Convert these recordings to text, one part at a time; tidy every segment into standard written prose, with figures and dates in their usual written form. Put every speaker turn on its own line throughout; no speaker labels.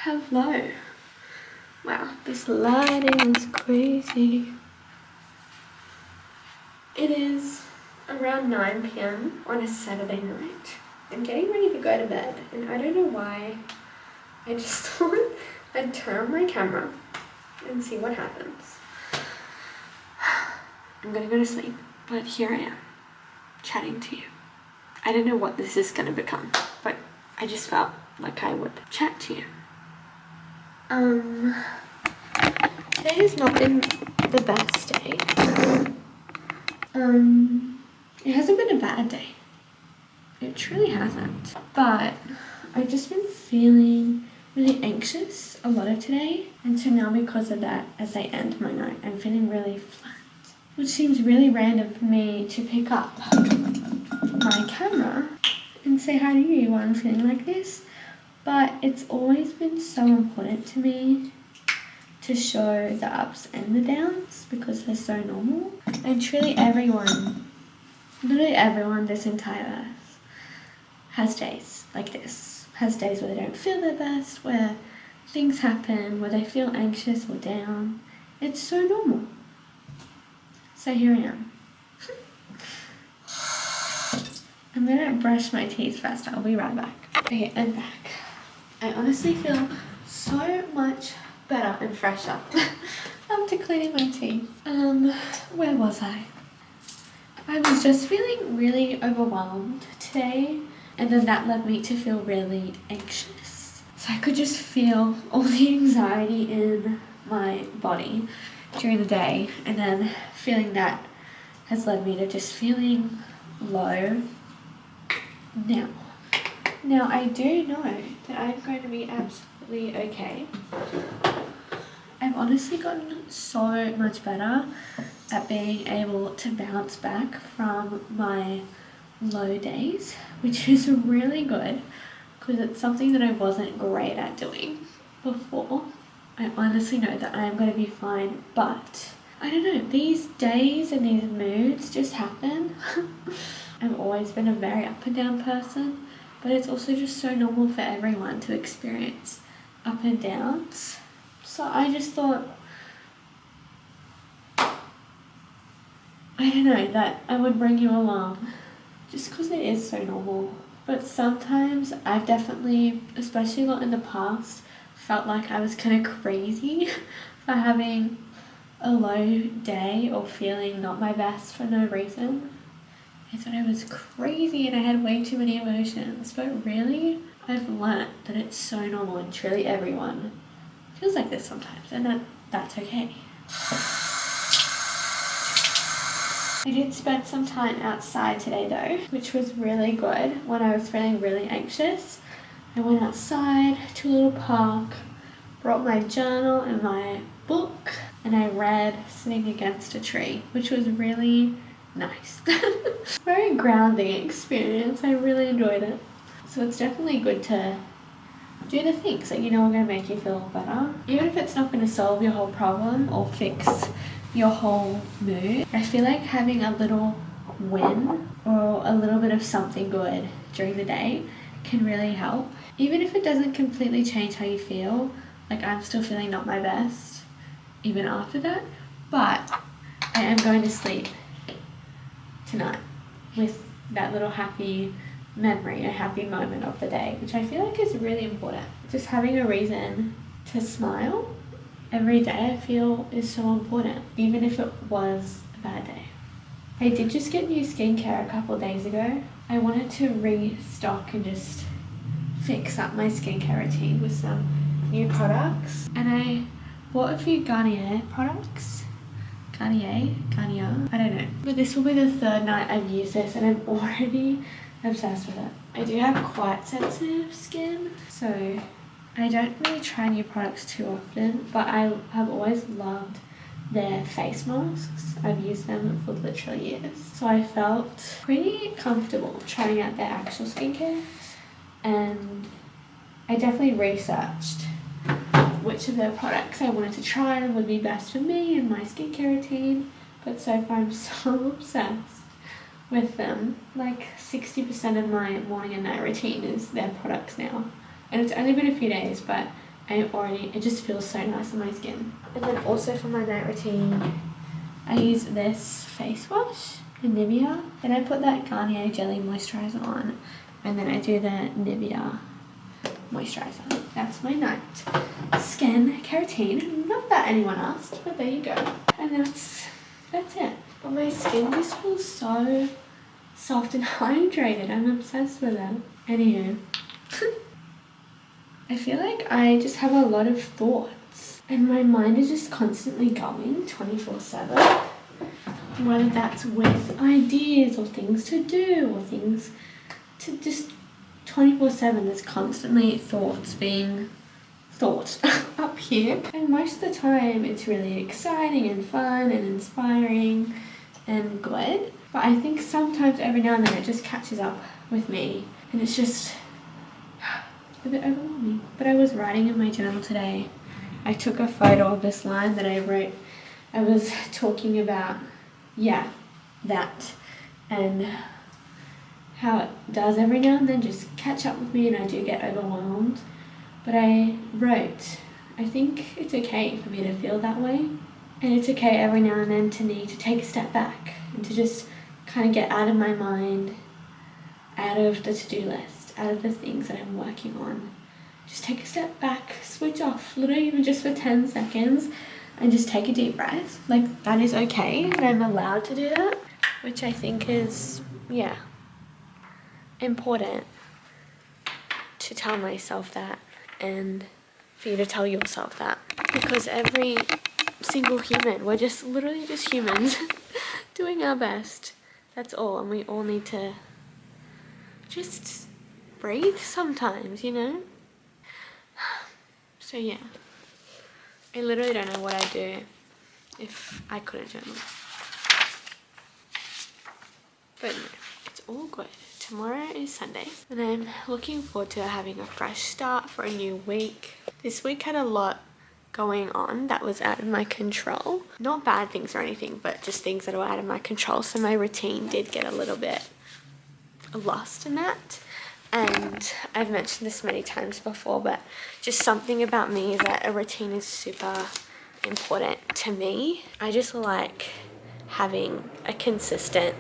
Hello. Wow, this lighting is crazy. It is around 9 p.m. on a Saturday night. I'm getting ready to go to bed, and I don't know why. I just thought I'd turn on my camera and see what happens. I'm gonna go to sleep, but here I am, chatting to you. I don't know what this is gonna become, but I just felt like I would chat to you. Today has not been the best day. It hasn't been a bad day. It truly hasn't. But I've just been feeling really anxious a lot of today. And so now because of that, as I end my night, I'm feeling really flat. Which seems really random for me to pick up my camera and say hi to you while I'm feeling like this. But it's always been so important to me to show the ups and the downs because they're so normal. And truly everyone, literally everyone this entire earth has days like this. Has days where they don't feel their best, where things happen, where they feel anxious or down. It's so normal. So here I am. I'm gonna brush my teeth first. I'll be right back. Okay, I'm back. I honestly feel so much better and fresher after cleaning my teeth. Where was I? I was just feeling really overwhelmed today, and then that led me to feel really anxious. So I could just feel all the anxiety in my body during the day, and then feeling that has led me to just feeling low now I do know that I'm going to be absolutely okay. I've honestly gotten so much better at being able to bounce back from my low days, which is really good because it's something that I wasn't great at doing before. I honestly know that I am going to be fine, but I don't know, these days and these moods just happen. I've always been a very up and down person, but it's also just so normal for everyone to experience up and downs. So I just thought, I don't know, that I would bring you along just because it is so normal. But sometimes I've definitely, especially a lot in the past, felt like I was kind of crazy for having a low day or feeling not my best for no reason. I thought I was crazy and I had way too many emotions, but really, I've learnt that it's so normal and truly everyone feels like this sometimes, and that's okay. I did spend some time outside today though, which was really good when I was feeling really anxious. I went outside to a little park, brought my journal and my book, and I read sitting against a tree, which was really nice. Very grounding experience. I really enjoyed it. So it's definitely good to do the things that you know are going to make you feel better. Even if it's not going to solve your whole problem or fix your whole mood, I feel like having a little win or a little bit of something good during the day can really help. Even if it doesn't completely change how you feel, like I'm still feeling not my best even after that, but I am going to sleep tonight with that little happy memory, a happy moment of the day, which I feel like is really important. Just having a reason to smile every day I feel is so important, even if it was a bad day. I did just get new skincare a couple of days ago. I wanted to restock and just fix up my skincare routine with some new products, and I bought a few Garnier products. Garnier, I don't know. But this will be the third night I've used this and I'm already obsessed with it. I do have quite sensitive skin, so I don't really try new products too often, but I have always loved their face masks. I've used them for literally years. So I felt pretty comfortable trying out their actual skincare, and I definitely researched which of their products I wanted to try and would be best for me and my skincare routine, but so far I'm so obsessed with them. Like 60% of my morning and night routine is their products now, and it's only been a few days, but it just feels so nice on my skin. And then also for my night routine, I use this face wash, the Nivea. Then I put that Garnier Jelly Moisturizer on, and then I do the Nivea moisturizer. That's my night skin routine. Not that anyone asked, but there you go. And that's it. But my skin just feels so soft and hydrated. I'm obsessed with it. Anywho, I feel like I just have a lot of thoughts and my mind is just constantly going 24/7. Whether that's with ideas or things to do or things to just 24/7, there's constantly thoughts being thought up here. And most of the time it's really exciting and fun and inspiring and good. But I think sometimes every now and then it just catches up with me and it's just a bit overwhelming. But I was writing in my journal today. I took a photo of this line that I wrote. I was talking about, that, and how it does every now and then just catch up with me and I do get overwhelmed. But I wrote, I think it's okay for me to feel that way. And it's okay every now and then to need to take a step back and to just kind of get out of my mind, out of the to-do list, out of the things that I'm working on. Just take a step back, switch off, literally even just for 10 seconds, and just take a deep breath. Like, that is okay, and I'm allowed to do that, which I think is, important to tell myself that and for you to tell yourself that. Because every single human, we're just literally just humans doing our best. That's all, and we all need to just breathe sometimes, you know? So yeah, I literally don't know what I'd do if I couldn't journal. But no, it's all good. Tomorrow is Sunday and I'm looking forward to having a fresh start for a new week. This week had a lot going on that was out of my control. Not bad things or anything, but just things that were out of my control. So my routine did get a little bit lost in that. And I've mentioned this many times before, but just something about me is that a routine is super important to me. I just like having a consistent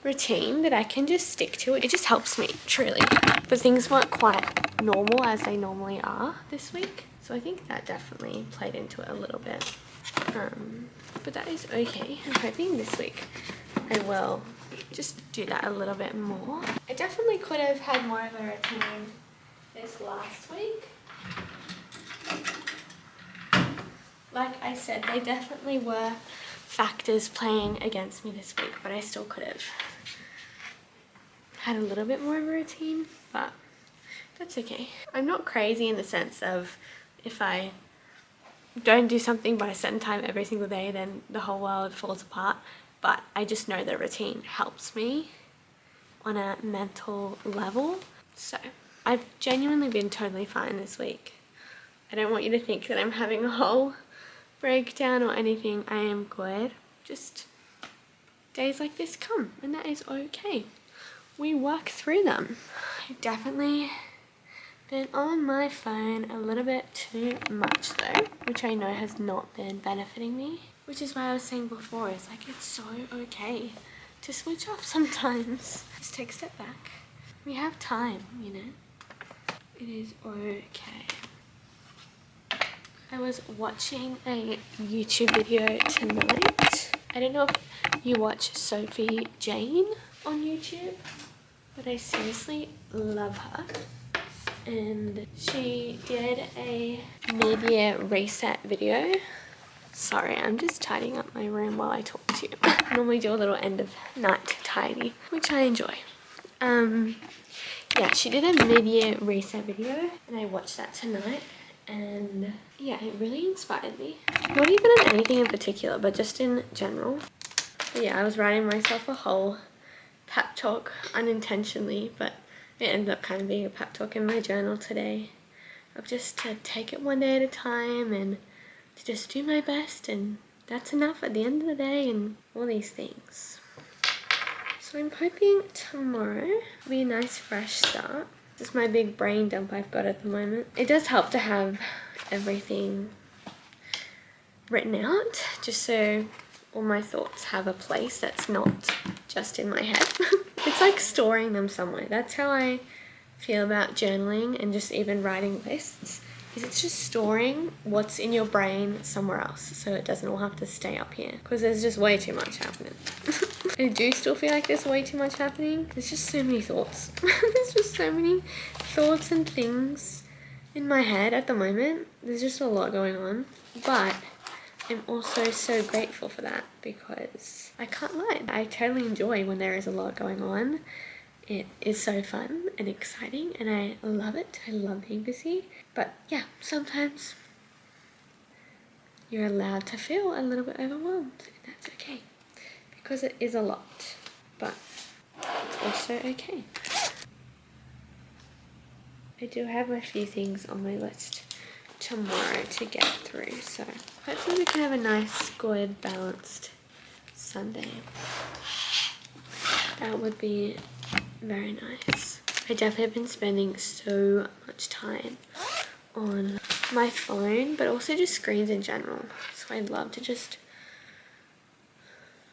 routine that I can just stick to. It just helps me, truly. But things weren't quite normal as they normally are this week. So I think that definitely played into it a little bit. But that is okay. I'm hoping this week I will just do that a little bit more. I definitely could have had more of a routine this last week. Like I said, they definitely were factors playing against me this week, but I still could have had a little bit more of a routine, but that's okay. I'm not crazy in the sense of if I don't do something by a certain time every single day, then the whole world falls apart. But I just know that routine helps me on a mental level. So I've genuinely been totally fine this week. I don't want you to think that I'm having a whole breakdown or anything. I am good. Just days like this come, and that is okay. We work through them. I've definitely been on my phone a little bit too much though, which I know has not been benefiting me. Which is why I was saying before, it's like it's so okay to switch off sometimes. Just take a step back. We have time, you know. It is okay. I was watching a YouTube video tonight. I don't know if you watch Sophie Jane on YouTube, but I seriously love her. And she did a mid-year reset video. Sorry, I'm just tidying up my room while I talk to you. I normally do a little end of night tidy, which I enjoy. Yeah, she did a mid-year reset video and I watched that tonight and yeah, it really inspired me. Not even on anything in particular, but just in general. But yeah, I was writing myself a whole pep talk unintentionally, but it ended up kind of being a pep talk in my journal today of just to take it one day at a time and to just do my best, and that's enough at the end of the day, and all these things. So I'm hoping tomorrow will be a nice fresh start. This is my big brain dump I've got at the moment. It does help to have everything written out just so all my thoughts have a place that's not just in my head. It's like storing them somewhere. That's how I feel about journaling and just even writing lists, is it's just storing what's in your brain somewhere else so it doesn't all have to stay up here, because there's just way too much happening. I do still feel like there's way too much happening. There's just so many thoughts. There's just so many thoughts and things in my head at the moment. There's just a lot going on, but I'm also so grateful for that, because I can't lie, I totally enjoy when there is a lot going on. It is so fun and exciting and I love it. I love being busy. But yeah, sometimes you're allowed to feel a little bit overwhelmed, and that's okay, because it is a lot, but it's also okay. I do have a few things on my list tomorrow to get through, so hopefully we can have a nice, good, balanced Sunday. That would be very nice. I definitely have been spending so much time on my phone, but also just screens in general, so I'd love to just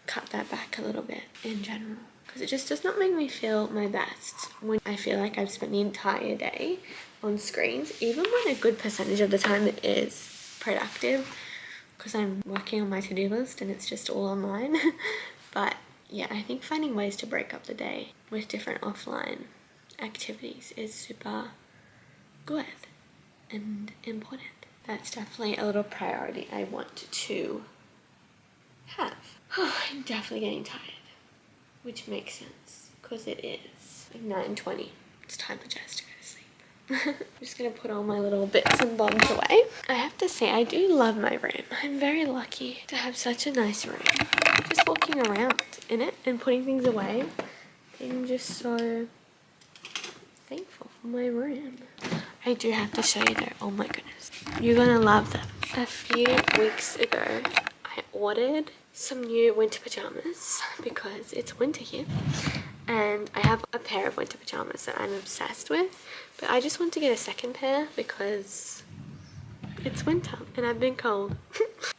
cut that back a little bit in general, because it just does not make me feel my best when I feel like I've spent the entire day on screens, even when a good percentage of the time it is productive because I'm working on my to-do list and it's just all online. But yeah, I think finding ways to break up the day with different offline activities is super good and important. That's definitely a little priority I want to have. I'm definitely getting tired, which makes sense because it is like 9:20. It's time for Jess to go to sleep. I'm just gonna put all my little bits and bobs away. I have to say, I do love my room. I'm very lucky to have such a nice room. Just walking around in it and putting things away, I'm just so thankful for my room. I do have to show you though, oh my goodness, you're gonna love them. A few weeks ago, I ordered some new winter pajamas because it's winter here, and I have a pair of winter pajamas that I'm obsessed with, but I just want to get a second pair because it's winter and I've been cold.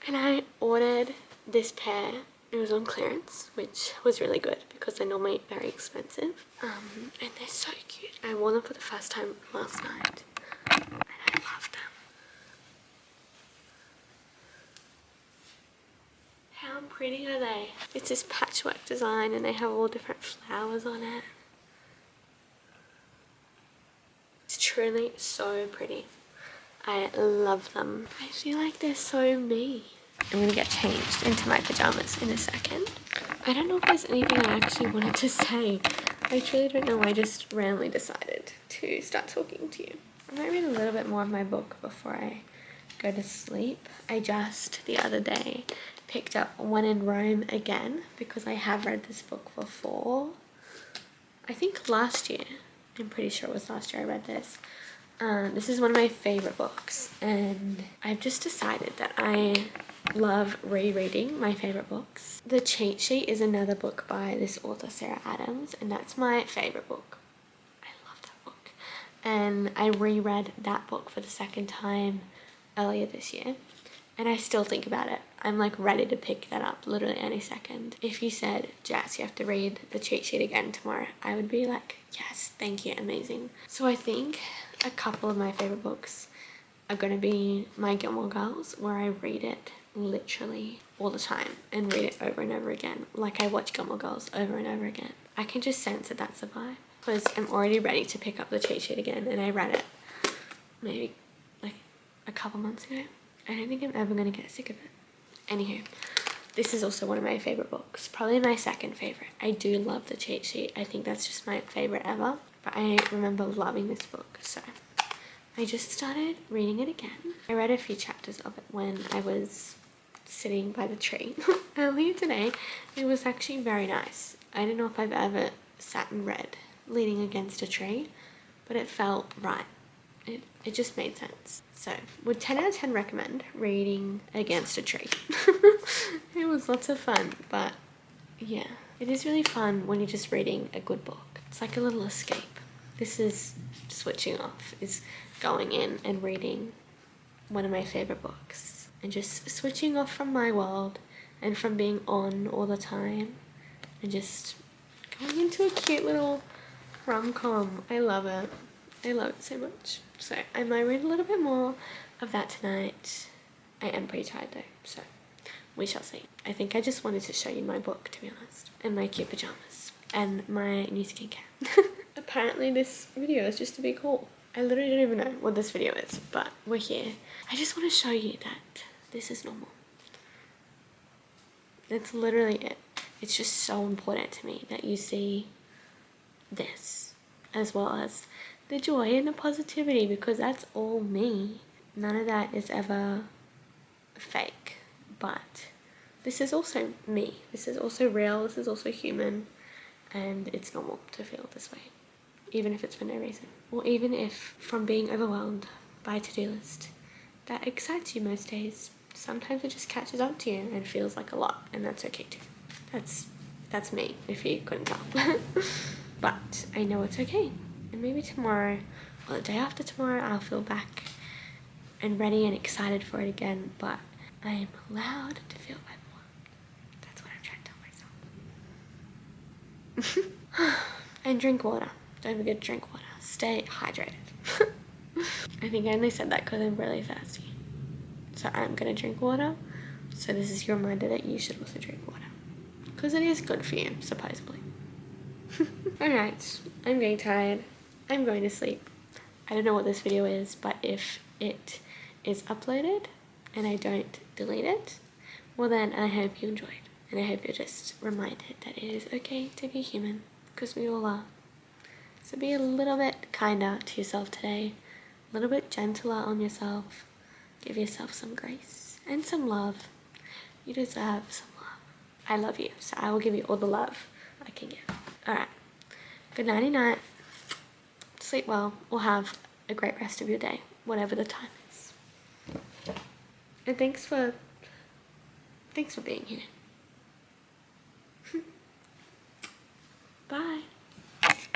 And I ordered this pair. It was on clearance, which was really good because they're normally very expensive, and they're so cute. I wore them for the first time last night and I love them. How pretty are they? It's this patchwork design and they have all different flowers on it. It's truly so pretty. I love them. I feel like they're so me. I'm gonna get changed into my pajamas in a second. I don't know if there's anything I actually wanted to say. I truly don't know. I just randomly decided to start talking to you. I might read a little bit more of my book before I go to sleep. I just the other day picked up When in Rome again because I have read this book before. I think last year. I'm pretty sure it was last year I read this. This is one of my favorite books, and I've just decided that I love rereading my favorite books. The Cheat Sheet is another book by this author, Sarah Adams, and that's my favorite book. I love that book. And I reread that book for the second time earlier this year, and I still think about it. I'm like ready to pick that up literally any second. If you said, Jess, you have to read The Cheat Sheet again tomorrow, I would be like, yes, thank you, amazing. So I think a couple of my favorite books are going to be My Gilmore Girls, where I read it literally all the time and read it over and over again. Like I watch Gilmore Girls over and over again. I can just sense that that's a vibe because I'm already ready to pick up The Cheat Sheet again, and I read it maybe like a couple months ago. I don't think I'm ever going to get sick of it. Anywho, this is also one of my favorite books, probably my second favorite. I do love The Cheat Sheet. I think that's just my favorite ever, but I remember loving this book, so I just started reading it again. I read a few chapters of it when I was sitting by the tree earlier today. It was actually very nice. I don't know if I've ever sat and read leaning against a tree, but it felt right. It just made sense. So, would 10 out of 10 recommend reading against a tree. It was lots of fun, but yeah. It is really fun when you're just reading a good book. It's like a little escape. This is switching off, is going in and reading one of my favorite books and just switching off from my world and from being on all the time and just going into a cute little rom-com. I love it. I love it so much. So I might read a little bit more of that tonight. I am pretty tired though, so we shall see. I think I just wanted to show you my book, to be honest, and my cute pajamas and my new skincare. Apparently this video is just to be cool. I literally don't even know what this video is, but we're here. I just want to show you that this is normal. That's literally it. It's just so important to me that you see this, as well as the joy and the positivity, because that's all me. None of that is ever fake, but this is also me. This is also real. This is also human, and it's normal to feel this way, even if it's for no reason, or even if from being overwhelmed by a to-do list that excites you most days, sometimes it just catches up to you and feels like a lot, and that's okay too. That's me, if you couldn't tell. But I know it's okay, and maybe tomorrow or the day after tomorrow I'll feel back and ready and excited for it again, but I am allowed to feel overwhelmed. That's what I'm trying to tell myself. And drink water. Don't forget to drink water. Stay hydrated. I think I only said that because I'm really thirsty. So I'm gonna drink water. So this is your reminder that you should also drink water, because it is good for you, supposedly. Alright, I'm getting tired. I'm going to sleep. I don't know what this video is, but if it is uploaded and I don't delete it, well then I hope you enjoyed. And I hope you're just reminded that it is okay to be human, because we all are. So be a little bit kinder to yourself today, a little bit gentler on yourself. Give yourself some grace and some love. You deserve some love. I love you, so I will give you all the love I can give. Alright, good nighty night. Sleep well, or have a great rest of your day, whatever the time is. And thanks for being here. Bye.